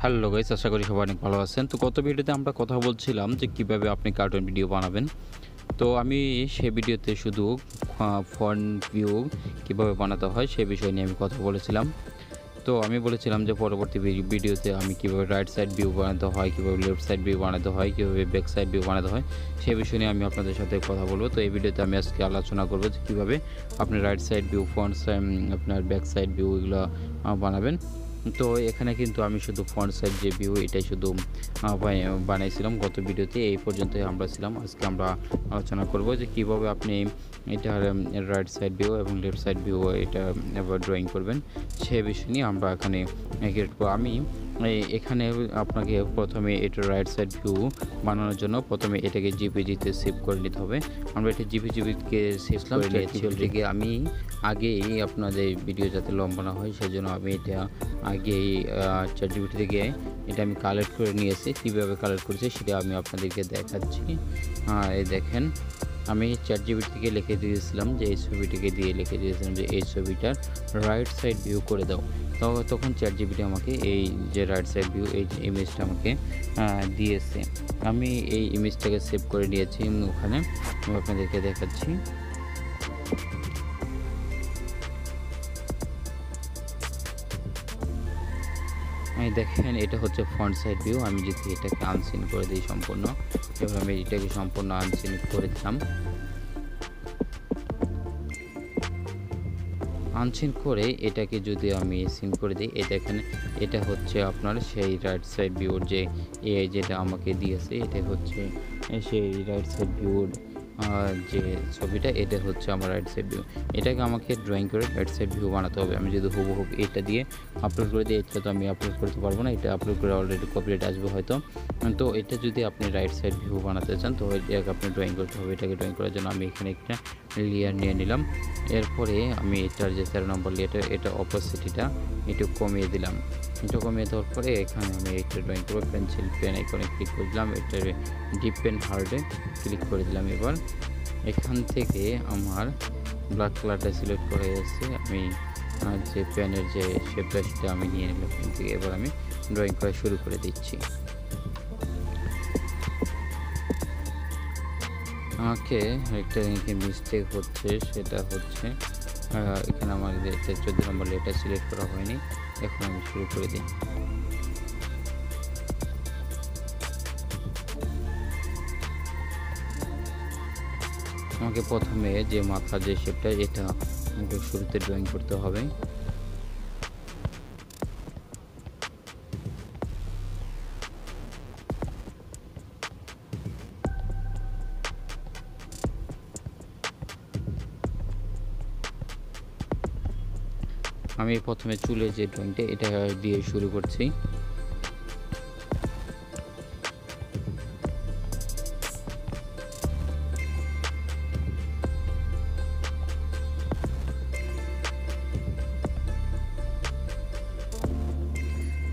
Hello guys, আশা করি সবাই অনেক ভালো আছেন। তো গত ভিডিওতে আমরা কথা বলছিলাম যে কিভাবে আপনি কার্টুন ভিডিও বানাবেন। তো আমি সেই ভিডিওতে শুধু ফ্রন্ট ভিউ কিভাবে বানাতে হয় সে বিষয় নিয়ে আমি কথা বলেছিলাম। তো আমি বলেছিলাম যে পরবর্তী ভিডিওতে আমি কিভাবে রাইট সাইড ভিউ বানাতে হয়, কিভাবে লেফট সাইড ভিউ বানাতে হয়, কিভাবে ব্যাক সাইড ভিউ বানাতে হয় সে বিষয় নিয়ে আমি আপনাদের সাথে কথা বলবো। তো এই ভিডিওতে আমি আজকে আলোচনা করব যে কীভাবে আপনি right side view, front side, আপনার ব্যাক সাইড ভিউ এগুলো বানাবেন। তো এখানে কিন্তু আমি শুধু ফ্রন্ট সাইড যে ভিউ এটাই শুধু বানাইছিলাম গত ভিডিওতে। এই পর্যন্তই আমরা ছিলাম। আজকে আমরা আলোচনা করব যে কীভাবে আপনি এটার রাইট সাইড ভিউ এবং লেফট সাইড ভিউ এটা এবার ড্রয়িং করবেন সে বিষয় নিয়ে আমরা এখানে আমি এখানে আপনাকে প্রথমে এটার রাইট সাইড ভিউ বানানোর জন্য প্রথমে এটাকে জিপিজিতে সেভ করে নিতে হবে। আমরা এটা জিপিজিকে সেভ করে নিয়েছি অলরেডি। আমি আগেই আপনাদের ভিডিও যাতে লম্বা না হয় সেজন্য আমি এটা আগেই চ্যাটজিপিটি থেকে এটা আমি কালেক্ট করে নিয়েছি। কীভাবে কালেক্ট করেছি সেটা আমি আপনাদেরকে দেখাচ্ছি। এই দেখেন, আমি চ্যাটজিপিটি থেকে লিখে দিয়েছিলাম যে এই ছবিটিকে দিয়ে লিখে দিয়েছিলাম যে এই ছবিটার রাইট সাইড ভিউ করে দাও। তো তখন চ্যাটজিপিটি আমাকে এই যে রাইট সাইড ভিউ এই যে ইমেজটা আমাকে দিয়েছে। আমি এই ইমেজটাকে সেভ করে নিয়েছি ওখানে, আমি আপনাদেরকে দেখাচ্ছি। দেখেন, এটা হচ্ছে ফ্রন্ট সাইড ভিউ। আমি যদি এটাকে আনসিন করে দিই সম্পূর্ণ, এবার আমি এটাকে সম্পূর্ণ আনসিন করে দিলাম। আনসিন করে এটাকে যদি আমি সিন করে দিই, এই দেখেন এটা হচ্ছে আপনার সেই রাইট সাইড ভিউর যে যেটা আমাকে দিয়েছে, এটা হচ্ছে সেই রাইট সাইড ভিউর যে ছবিটা, এটা হচ্ছে আমার রাইট সাইড ভিউ। এটাকে আমাকে ড্রয়িং করে রাইট সাইড ভিউ বানাতে হবে। আমি যদি হুবহু এটা দিয়ে আপলোড করে দিই, এটা তো আমি আপলোড করতে পারবো না, এটা আপলোড করে অলরেডি কপিরাইট আসবে হয়তো। তো এটা যদি আপনি রাইট সাইড ভিউ বানাতে চান তো এটাকে আপনি ড্রয়িং করতে হবে। এটাকে ড্রয়িং করার জন্য আমি এখানে একটা লেয়ার নিয়ে নিলাম। এরপরে আমি এটার যে 13 নম্বর লেয়ারটা, এটা অপোসিটিটা একটু কমিয়ে দিলাম। এটা কমিয়ে দেওয়ার পরে এখানে আমি এটা ড্রয়িং করবো। পেন্সিল পেন আইকনে ক্লিক করে দিলাম, এটা ডিপ পেন হার্ডে ক্লিক করে দিলাম। এবার এখান থেকে আমার ব্ল্যাক কালারটা সিলেক্ট করে এসেছে। আমি যে পেনের যে শেপটা সেটা আমি নিয়ে নিলাম এখান থেকে। এবার আমি ড্রয়িং করা শুরু করে দিচ্ছি। আমাকে একটা মিস্টেক হচ্ছে, সেটা হচ্ছে এখানে আমার এটা 14 নম্বর লেটা সিলেক্ট করা হয়নি। এখন আমি শুরু করে দিই। আমাকে প্রথমে যে মাথার যে শেপটা এটা আমাকে শুরুতে ড্রয়িং করতে হবে। আমি প্রথমে চুলের যে ড্রয়িংটা এটা দিয়ে শুরু করছি।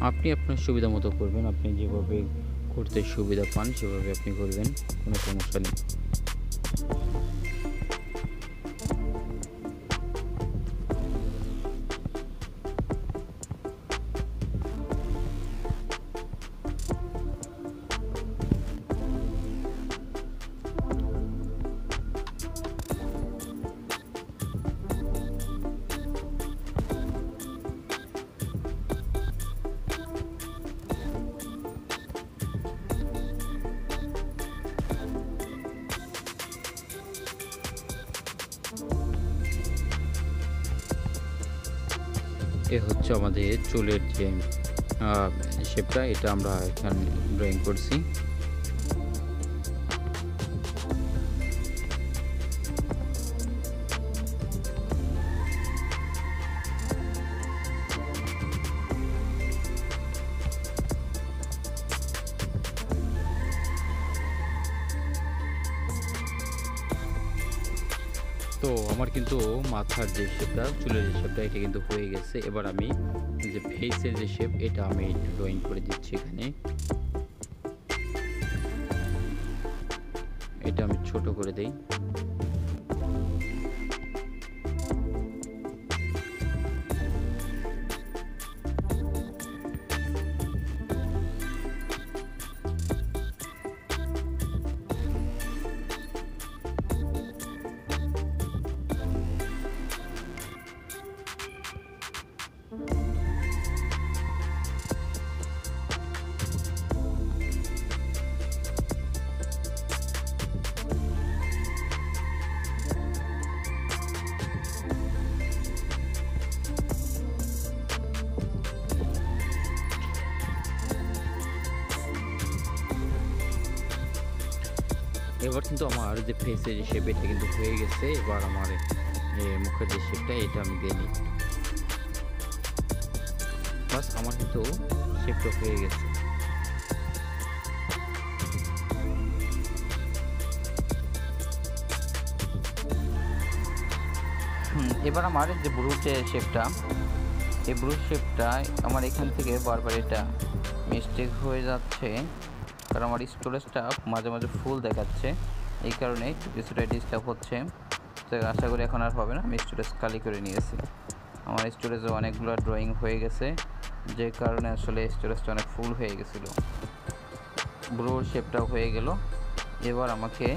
আপনি আপনার সুবিধা মতো করবেন, আপনি যেভাবে করতে সুবিধা পান সেভাবে আপনি করবেন, কোনো সমস্যা নেই। এ হচ্ছে আমাদের চুলের যে শেপটা, এটা আমরা এখানে ড্রয়িং করছি। তো আমার কিন্তু মাথার যে শেপটা, চুলের যে শেপটা এটা কিন্তু হয়ে গেছে। এবার আমি যে ফেসের যে শেপ এটা আমি একটু ড্রয়িং করে দিচ্ছি এখানে। এটা আমি ছোট করে দেই। এবার কিন্তু আমার যে ফেসের যে শেপ এটা কিন্তু হয়ে গেছে। এবার আমার মুখের যে শেপটা এটা আমি দিয়ে নিই। বাস আমার কিন্তু শেপটা হয়ে গেছে। এবার আমার যে ব্রুর যে শেপটা, এই ব্রুর শেপটা আমার এখান থেকে বারবার এটা মিস্টেক হয়ে যাচ্ছে, কারণ আমার স্টোরেজটা মাঝে মাঝে ফুল দেখাচ্ছে, এই কারণে কিছুটা ডিস্টার্ব হচ্ছে। তো আশা করি এখন আর হবে না, আমি স্টোরেজ খালি করে নিয়েছি। আমার স্টোরেজে অনেকগুলো ড্রয়িং হয়ে গেছে, যে কারণে আসলে স্টোরেজটা অনেক ফুল হয়ে গেছিলো। ব্রুর শেপটাও হয়ে গেল। এবার আমাকে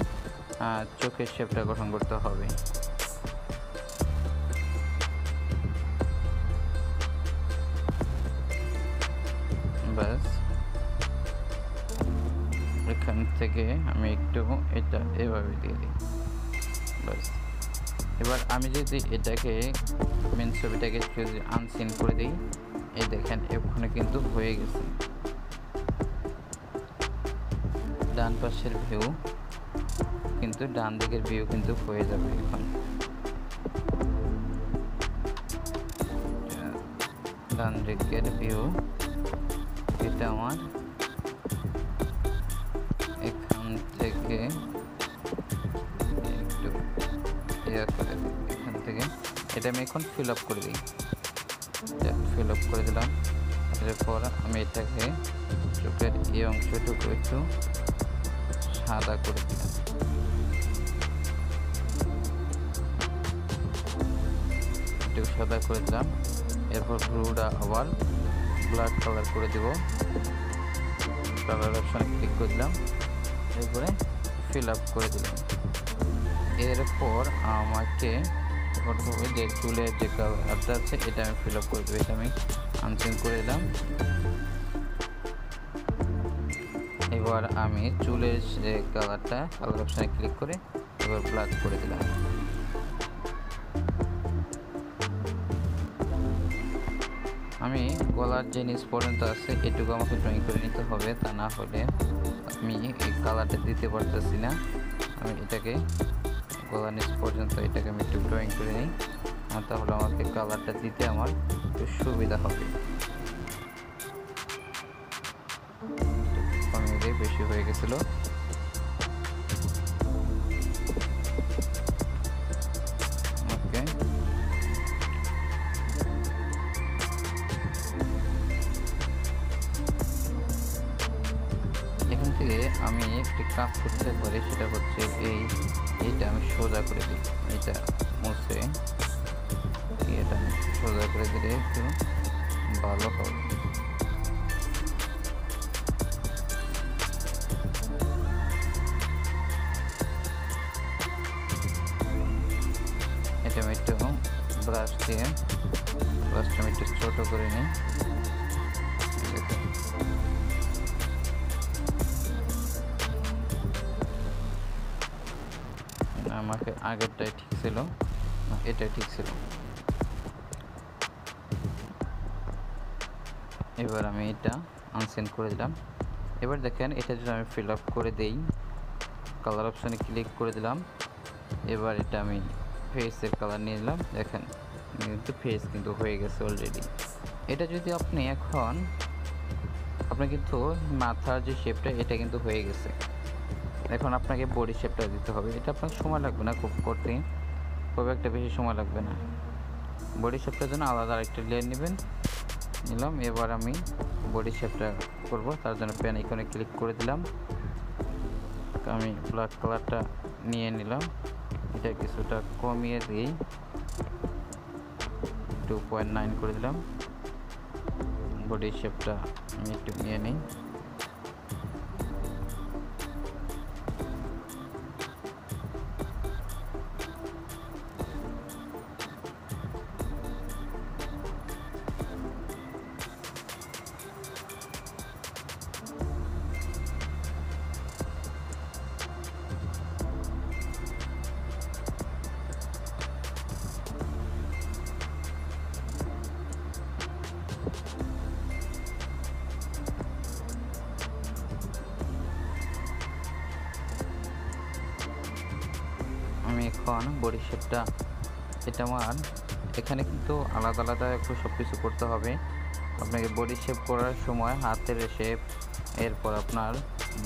চোখের শেপটা গঠন করতে হবে। ব্যাস এখান থেকে আমি একটু এটা এভাবে দিয়ে দিই। ব্যাস এবার আমি যদি এটাকে মেন ছবিটাকে যদি আনসিন করে দিই, এই দেখেন এখানে কিন্তু হয়ে গেছে। ডান পাশের ভিউ কিন্তু ডান দিকের ভিউ কিন্তু হয়ে যাবে এখন। ডান দিকের ভিউ এটা আমার এখান থেকে একটু করে এখান থেকে এটা আমি এখন ফিল আপ করে দিই। ফিল আপ করে দিলাম। এরপর আমি এটাকে চোখের এই অংশটুকু একটু সাদা করে দিলাম। একটু সাদা করে দিলাম। এরপর ব্লুটা আবার ব্ল্যাক কালার করে দেব। কালার অপশনে ক্লিক করে দিলাম, এরপরে ফিল আপ করে দিলাম। এরপর আমাকে হবে যে চুলের যে কালারটা আছে এটা আমি ফিল আপ করে দেবো। এটা আমি আনচেঞ্জ করে দিলাম। এবার আমি চুলের যে কালারটা কালার অপশনে ক্লিক করে এবার ব্ল্যাক করে দিলাম। আমি গলার যে নিচ পর্যন্ত আছে এটুকু আমাকে ড্রয়িং করে নিতে হবে, তা না হলে আমি এই কালারটা দিতে পারতেছি না। আমি এটাকে গলার নিচ পর্যন্ত এটাকে আমি একটু ড্রয়িং করে নিই, আর তাহলে আমাকে কালারটা দিতে আমার একটু সুবিধা হবে। বেশি হয়ে গেছিলো। ওকে এখান থেকে আমি একটি কাজ করতে পারি, সেটা হচ্ছে এইটা আমি সোজা করে দিই। এটা মুছে এটা আমি সোজা করে দিলে একটু ভালো হবে। এটা আমি একটু ব্রাশ দিয়ে ব্রাশটা আমি একটু ছোটো করে নিই। আমাকে আগেরটাই ঠিক ছিল, এটাই ঠিক ছিল। এবার আমি এটা আনসেন্ড করে দিলাম। এবার দেখেন এটা যদি আমি ফিল আপ করে দেই, কালার অপশানে ক্লিক করে দিলাম। এবার এটা আমি ফেসের কালার নিয়ে নিলাম। দেখেন কিন্তু ফেস কিন্তু হয়ে গেছে অলরেডি। এটা যদি আপনি এখন আপনার কিন্তু মাথার যে শেপটা এটা কিন্তু হয়ে গেছে। এখন আপনাকে বডি শেপটা দিতে হবে। এটা আপনার সময় লাগবে না খুব করতে, খুব একটা বেশি সময় লাগবে না। বডি শেপটার জন্য আলাদা আরেকটা লেয়ার নেবেন, নিলাম। এবার আমি বডি শেপটা করব, তার জন্য পেন আইকনে ক্লিক করে দিলাম। আমি ব্ল্যাক কালারটা নিয়ে নিলাম, এটা কিছুটা কমিয়ে দিই, 2.9 করে দিলাম। বডি শেপটা আমি একটু নিয়ে নিই। এখন বডি শেপটা এটা আমার এখানে কিন্তু আলাদা আলাদা একটু সব কিছু করতে হবে। আপনাকে বডি শেপ করার সময় হাতের শেপ, এরপর আপনার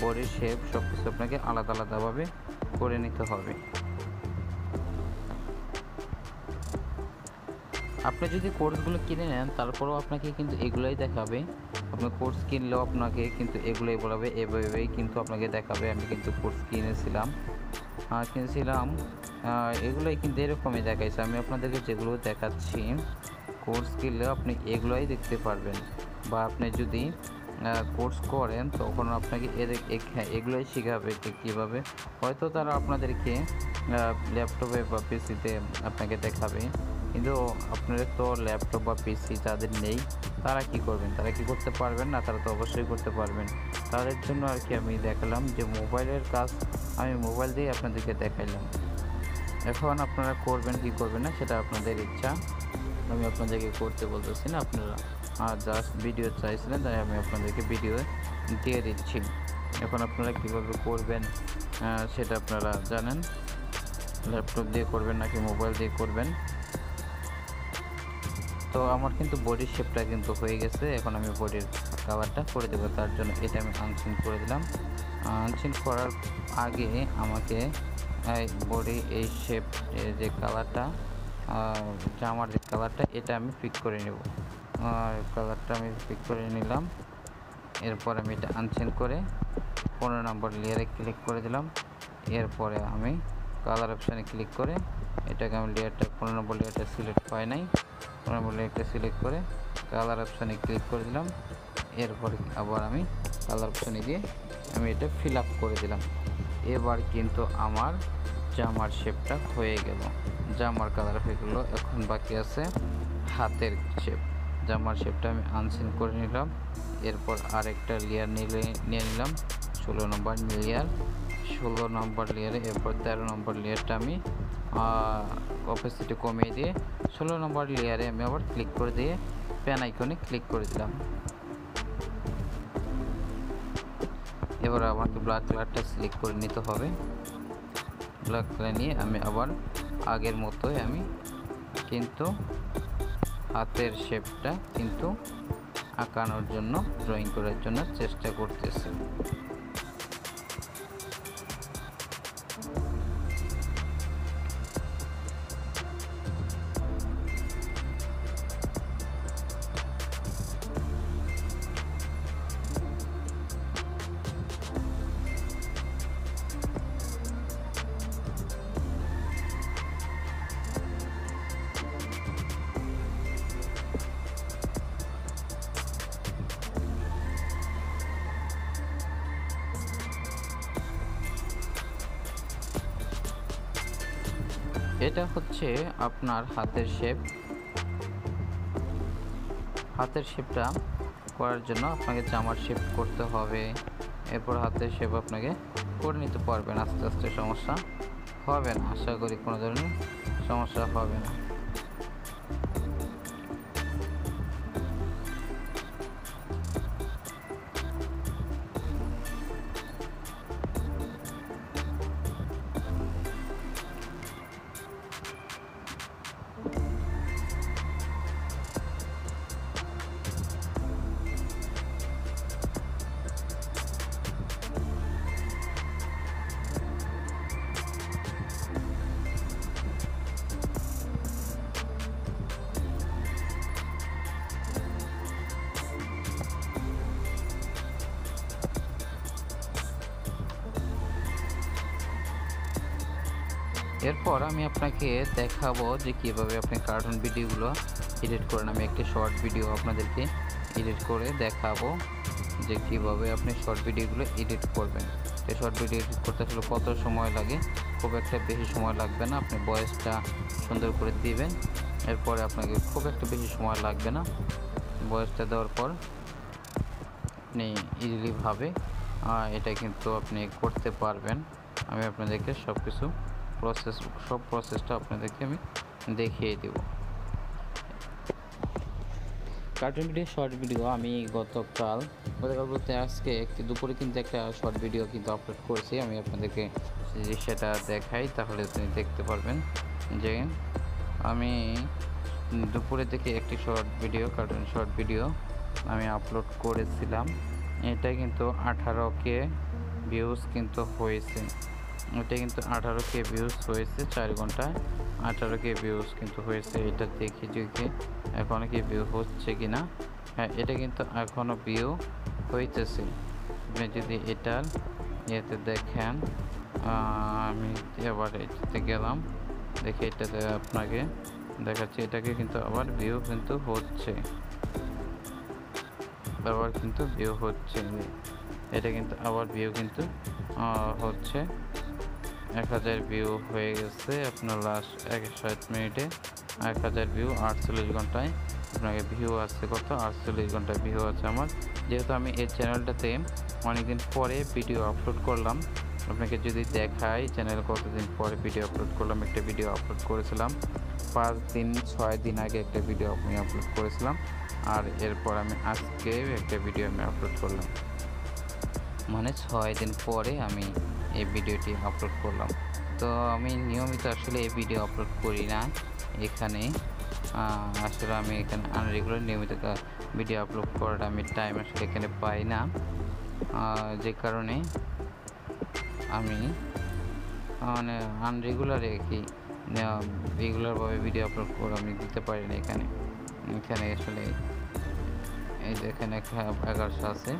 বডির শেপ সব কিছু আপনাকে আলাদা আলাদাভাবে করে নিতে হবে। আপনি যদি কোর্সগুলো কিনে নেন তারপরেও আপনাকে কিন্তু এগুলোই দেখাবে। আপনি কোর্স কিনলেও আপনাকে কিন্তু এগুলোই বলাবে, এভাবেই কিন্তু আপনাকে দেখাবে। আমি কিন্তু কোর্স কিনেছিলাম এগুলোই কিন্তু এরকমই দেখাইছে। আমি আপনাদেরকে যেগুলো দেখাচ্ছি কোর্স কিনলেও আপনি এগুলোই দেখতে পারবেন, বা আপনি যদি কোর্স করেন তখন আপনাকে এগুলোই শেখাবে যে কীভাবে। হয়তো তারা আপনাদেরকে ল্যাপটপে বা পিসিতে আপনাকে দেখাবে, কিন্তু আপনাদের তো ল্যাপটপ বা পিসি যাদের নেই তারা কি করবেন, তারা কি করতে পারবেন না? তারা তো অবশ্যই করতে পারবেন। তাদের জন্য আর কি আমি দেখালাম যে মোবাইলের কাজ আমি মোবাইল দিয়ে আপনাদেরকে দেখাইলাম। এখন আপনারা করবেন কি করবেন না সেটা আপনাদের ইচ্ছা, আমি আপনাদেরকে করতে বলতেছি না। আপনারা জাস্ট ভিডিও চাইছিলেন তাই আমি আপনাদেরকে ভিডিও দিয়ে দিচ্ছি। এখন আপনারা কিভাবে করবেন সেটা আপনারা জানেন, ল্যাপটপ দিয়ে করবেন নাকি মোবাইল দিয়ে করবেন। তো আমার কিন্তু বডির শেপটা কিন্তু হয়ে গেছে। এখন আমি বডির কাভারটা করে দেবো, তার জন্য এটা আমি আনচিন করে দিলাম। আনচিন করার আগে আমাকে বডি এই শেপ যে কালারটা জামার যে কালারটা এটা আমি পিক করে নেব। কালারটা আমি পিক করে নিলাম। এরপর আমি এটা আনচেন করে 15 নম্বর লেয়ারে ক্লিক করে দিলাম। এরপরে আমি কালার অপশানে ক্লিক করে এটাকে আমি লেয়ারটা 15 নম্বর লেয়ারটা সিলেক্ট হয় নাই, 15 নম্বর লেয়ারটা সিলেক্ট করে কালার অপশানে ক্লিক করে দিলাম। এরপরে আবার আমি কালার অপশানে গিয়ে আমি এটা ফিল আপ করে দিলাম। এবার কিন্তু আমার জামার শেপটা হয়ে গেল, জামার কালার হয়ে গেল। এখন বাকি আছে হাতের শেপ। জামার শেপটা আমি আনসিন করে নিলাম। এরপর আরেকটা লেয়ার নিয়ে নিলাম 16 নম্বর লেয়ার, 16 নম্বর লেয়ারে এরপর 13 নম্বর লেয়ারটা আমি অপেসিটি কমিয়ে দিয়ে 16 নম্বর লেয়ারে আমি আবার ক্লিক করে দিয়ে প্যান আইকনে ক্লিক করে দিলাম। এবার আমাকে ব্ল্যাক কালারটা সিলেক্ট করে নিতে হবে। ব্ল্যাক কালার নিয়ে আমি আবার আগের মতোই আমি কিন্তু হাতের শেপটা কিন্তু আঁকানোর জন্য, ড্রয়িং করার জন্য চেষ্টা করতেছি। এটা হচ্ছে আপনার হাতের শেপ। হাতের শেপটা করার জন্য আপনাকে জামার শেপ করতে হবে। এরপর হাতের শেপ আপনাকে করে নিতে পারবেন, আস্তে আস্তে সমস্যা হবে না। আশা করি কোনো ধরনের সমস্যা হবে না। এরপর আমি আপনাকে দেখাবো যে কীভাবে আপনি কার্টুন ভিডিওগুলো এডিট করেন। আমি একটি শর্ট ভিডিও আপনাদেরকে এডিট করে দেখাবো যে কীভাবে আপনি শর্ট ভিডিওগুলো এডিট করবেন। এই শর্ট ভিডিও এডিট করতে আসলে কত সময় লাগে, খুব একটা বেশি সময় লাগবে না। আপনি ভয়েসটা সুন্দর করে দিবেন, এরপরে আপনাকে খুব একটা বেশি সময় লাগবে না। ভয়েসটা দেওয়ার পর আপনি ইজিলিভাবে এটা কিন্তু আপনি করতে পারবেন। আমি আপনাদেরকে সব প্রসেসটা আপনাদেরকে আমি দেখিয়ে দেব। কার্টুন ভিডিও শর্ট ভিডিও আমি গতকাল বলতে আজকে একটি দুপুরে কিন্তু একটা শর্ট ভিডিও কিন্তু আপলোড করেছি। আমি আপনাদেরকে যদি সেটা দেখাই তাহলে আপনি দেখতে পারবেন যে আমি দুপুরে থেকে একটি কার্টুন শর্ট ভিডিও আমি আপলোড করেছিলাম। এটা কিন্তু 18K ভিউজ কিন্তু হয়েছে। এটা কিন্তু 18K ভিউজ হয়েছে, 4 ঘন্টায় 18K ভিউজ কিন্তু হয়েছে। এটা দেখি যদি এখনও কি ভিউ হচ্ছে কি না। হ্যাঁ, এটা কিন্তু এখনও ভিউ হইতেছে। আপনি যদি এটার ইয়েতে দেখেন, আমি আবার এটাতে গেলাম, দেখে এটাতে আপনাকে দেখাচ্ছি। এটাকে কিন্তু আবার ভিউ কিন্তু হচ্ছে, আবার কিন্তু ভিউ হচ্ছে। এটা কিন্তু আবার ভিউ কিন্তু হচ্ছে। 1000 ভিউ হয়ে গেছে আপনার লাস্ট 60 মিনিটে। 1000 ভিউ 48 ঘন্টায় আপনাকে ভিউ আছে কত? 48 ঘন্টায় ভিউ আছে আমার। যেহেতু আমি এই চ্যানেলটাতে অনেকদিন পরে ভিডিও আপলোড করলাম, আপনাকে যদি দেখাই চ্যানেলে কতদিন পরে ভিডিও আপলোড করলাম। একটা ভিডিও আপলোড করেছিলাম 5 দিন 6 দিন আগে একটা ভিডিও আমি আপলোড করেছিলাম, আর এরপর আমি আজকে একটা ভিডিও আমি আপলোড করলাম, মানে 6 দিন পরে আমি এই ভিডিওটি আপলোড করলাম। তো আমি নিয়মিত আসলে এই ভিডিও আপলোড করি না এখানে। আসলে আমি এখানে আনরেগুলার নিয়মিত ভিডিও আপলোড করার আমি টাইম আসলে এখানে পাই না, যে কারণে আমি মানে আনরেগুলারে কি রেগুলারভাবে ভিডিও আপলোড করে আমি দিতে পারি না এখানে। আসলে এই যে এখানে 1100 আছে।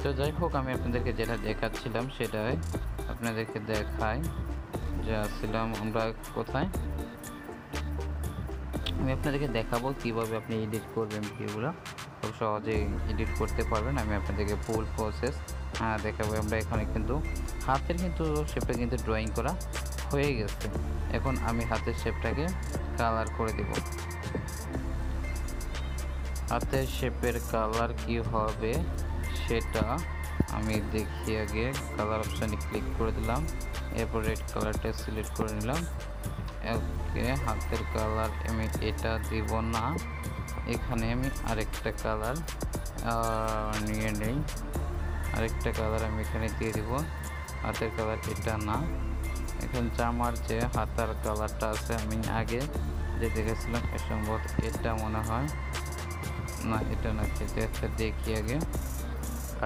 তো যাই হোক, আমি আপনাদেরকে যেটা দেখাচ্ছিলাম সেটাই আপনাদেরকে দেখাই যে আসছিলাম আমরা কোথায়। আমি আপনাদেরকে দেখাবো কীভাবে আপনি এডিট করবেন, ভিডিওগুলো খুব সহজেই এডিট করতে পারবেন। আমি আপনাদেরকে ফুল প্রসেস দেখাবো। আমরা এখানে কিন্তু হাতের কিন্তু শেপটা কিন্তু ড্রয়িং করা হয়ে গেছে। এখন আমি হাতের শেপটাকে কালার করে দেব। হাতের শেপের কালার কি হবে সেটা আমি দেখি। আগে কালার অপশানে ক্লিক করে দিলাম, এরপর রেড কালারটা সিলেক্ট করে নিলাম। ওকে, হাতের কালার আমি এটা দিব না, এখানে আমি আরেকটা কালার নিয়ে নেই। আরেকটা কালার আমি এখানে দিয়ে দিব। হাতের কালার এটা না, এখন জামার যে হাতার কালারটা আছে আমি আগে যে দেখেছিলাম সম্ভবত এটা মনে হয় না, এটা না, এটা দেখি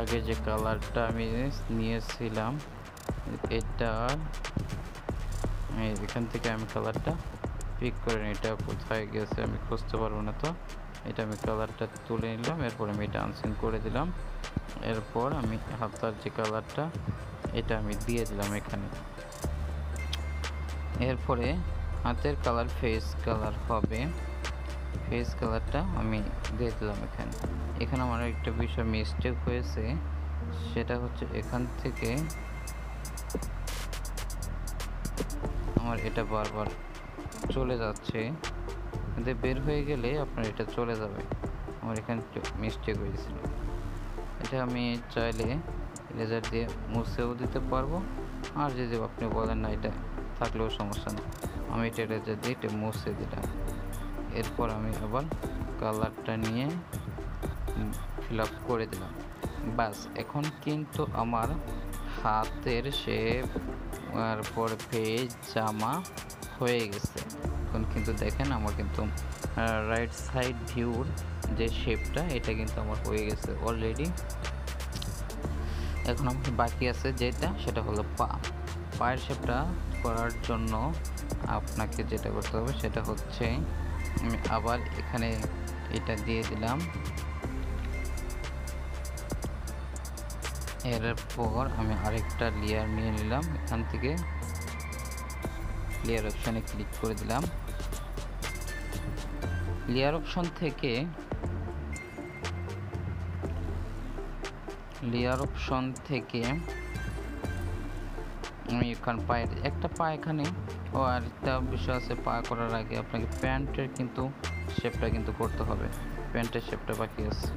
আগে যে কালারটা আমি নিয়েছিলাম এটা, এখান থেকে আমি কালারটা পিক করে নিই। এটা কোথায় গেছে আমি খুঁজতে পারবো না, তো এটা আমি কালারটা তুলে নিলাম। এরপর আমি এটা আনসেন্ড করে দিলাম। এরপর আমি হাতার যে কালারটা এটা আমি দিয়ে দিলাম এখানে। এরপরে হাতের কালার ফেস কালার হবে, ফেস কালারটা আমি দিয়ে দিলাম এখানে। এখানে আমার একটা বিষয় মিস্টেক হয়েছে, সেটা হচ্ছে এখান থেকে আমার এটা বারবার চলে যাচ্ছে, কিন্তু বের হয়ে গেলে আপনার এটা চলে যাবে। আমার এখানে মিস্টেক হয়েছিল। এটা আমি চাইলে লেজার দিয়ে মুছেও দিতে পারবো, আর যদি আপনি বলেন না এটা থাকলেও সমস্যা নেই, আমি এটা লেজার দিয়ে এটা মুছে দিলাম। এরপর আমি আবার কালারটা নিয়ে ফিল আপ করে দিলাম। বাস, এখন কিন্তু আমার হাতের শেপ আর পর পেজ জামা হয়ে গেছে। এখন কিন্তু দেখেন আমার কিন্তু রাইট সাইড ভিউর যে শেপটা এটা কিন্তু আমার হয়ে গেছে অলরেডি। এখন আমার বাকি আছে যেটা, সেটা হলো পায়ের শেপটা করার জন্য আপনাকে যেটা করতে হবে সেটা হচ্ছে আমি আবার এখানে এটা দিয়ে দিলাম। এরপর আমি আরেকটা লেয়ার নিয়ে নিলাম, এখান থেকে লেয়ার অপশানে ক্লিক করে দিলাম। লেয়ার অপশন থেকে আমি এখানে পায়ের একটা পা এখানে, ও আরেকটা বিষয় আছে, পা করার আগে আপনাকে প্যান্টের কিন্তু শেপটা কিন্তু করতে হবে। প্যান্টের শেপটা বাকি আছে।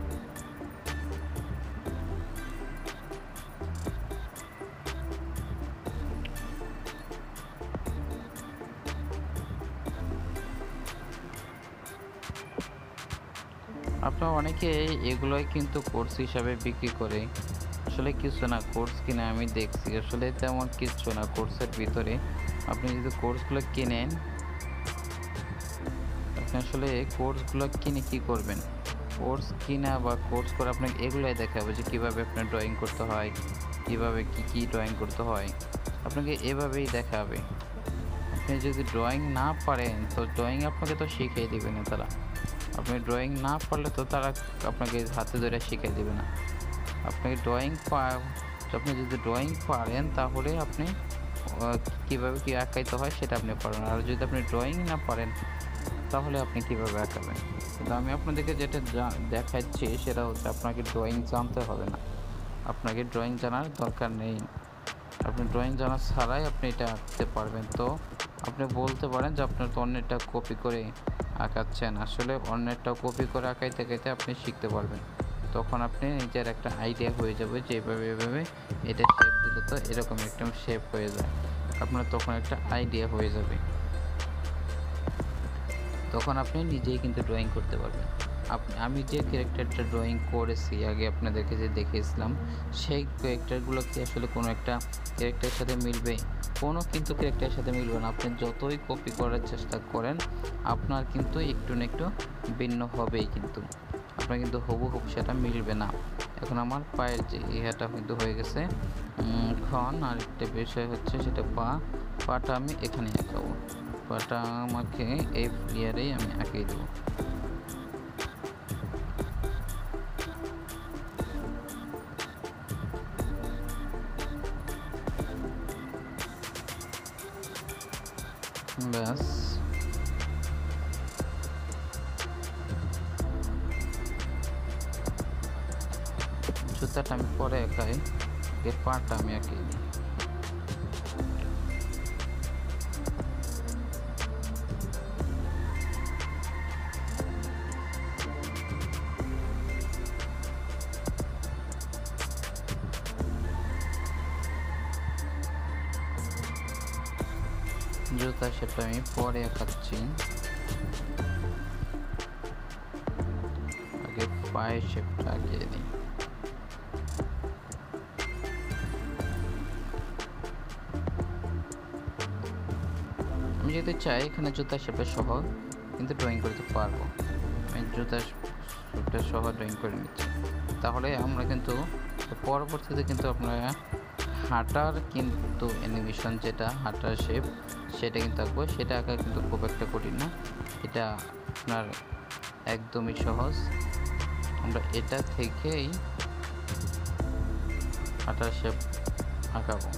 আপনারা অনেকে এগুলোই কিন্তু কোর্স হিসাবে বিক্রি করে, আসলে কিছু না। কোর্স কিনে আমি দেখছি আসলে তেমন কিচ্ছু না কোর্সের ভিতরে। আপনি যদি কোর্সগুলো কিনেন, আপনি আসলে কোর্সগুলো কিনে কি করবেন? কোর্স কিনা বা কোর্স করে আপনাকে এগুলোই দেখাবে যে কীভাবে আপনার ড্রয়িং করতে হয়, কীভাবে কী ড্রয়িং করতে হয়, আপনাকে এভাবেই দেখাবে। আপনি যদি ড্রয়িং না পারেন তো ড্রয়িং আপনাকে তো শিখিয়ে দেবে না তারা। আপনি ড্রয়িং না পারলে তো তারা আপনাকে হাতে ধরে শিখিয়ে দেবে না। আপনাকে আপনি যদি ড্রয়িং পারেন তাহলে আপনি কীভাবে কী আঁকাইতে হয় সেটা আপনি পারেন। আর যদি আপনি ড্রয়িং না পারেন তাহলে আপনি কীভাবে আঁকাবেন? কিন্তু আমি আপনাদেরকে যেটা দেখাচ্ছি সেটা হচ্ছে আপনাকে ড্রয়িং জানতে হবে না, আপনাকে ড্রয়িং জানার দরকার নেই। আপনি ড্রয়িং জানা ছাড়াই আপনি এটা আঁকতে পারবেন। তো আপনি বলতে পারেন যে আপনার তো অন্যেরটা কপি করে আঁকাচ্ছেন, আসলে অন্যেরটা কপি করে আঁকাইতে আঁকাইতে আপনি শিখতে পারবেন। তখন আপনি নিজের একটা আইডিয়া হয়ে যাবে যে এভাবে এটা শেপ দিলে তো এরকম একটা শেপ হয়ে যায়। আপনার তখন একটা আইডিয়া হয়ে যাবে, তখন আপনি নিজেই কিন্তু ড্রয়িং করতে পারবেন। আমি যে ক্যারেক্টারটা ড্রয়িং করেছি আগে আপনাদেরকে যে দেখিয়েছিলাম, সেই ক্যারেক্টারগুলো কি আসলে কোনো একটা ক্যারেক্টারের সাথে মিলবে? কোনো কিন্তু ক্যারেক্টারের সাথে মিলবে না। আপনি যতই কপি করার চেষ্টা করেন আপনার কিন্তু একটু না একটু ভিন্ন হবেই, কিন্তু আপনার কিন্তু হুবহু সেটা মিলবে না। এখন আমার পায়ের যে ইহাটা কিন্তু হয়ে গেছে। এখন আরেকটা বিষয় হচ্ছে সেটা পাটা আমি এখানে আঁকাবো। পাটা আমাকে এই লেয়ারেই আমি আঁকিয়ে দেবো। ব্যাস, জুতাটা আমি পরে আঁকাই, এর পাটা আমি আঁকিয়ে দিই। জুতা সেটা আমি পরে আঁকাচ্ছি, আগে পায়ের শেপটা আঁকিয়ে দিই। আমি যদি চাই এখানে জুতা শেপের সহ কিন্তু ড্রয়িং করতে পারবো। আমি জুতা শেপটা সহ ড্রয়িং করে নিচ্ছি। তাহলে আমরা কিন্তু পরবর্তীতে কিন্তু আপনারা হাঁটার কিন্তু অ্যানিমেশন, যেটা হাঁটার শেপ সেটা কিন্তু আঁকবো। সেটা আঁকা কিন্তু খুব একটা কঠিন না, এটা আপনার একদমই সহজ। আমরা এটা থেকেই হাঁটার শেপ আঁকাবো।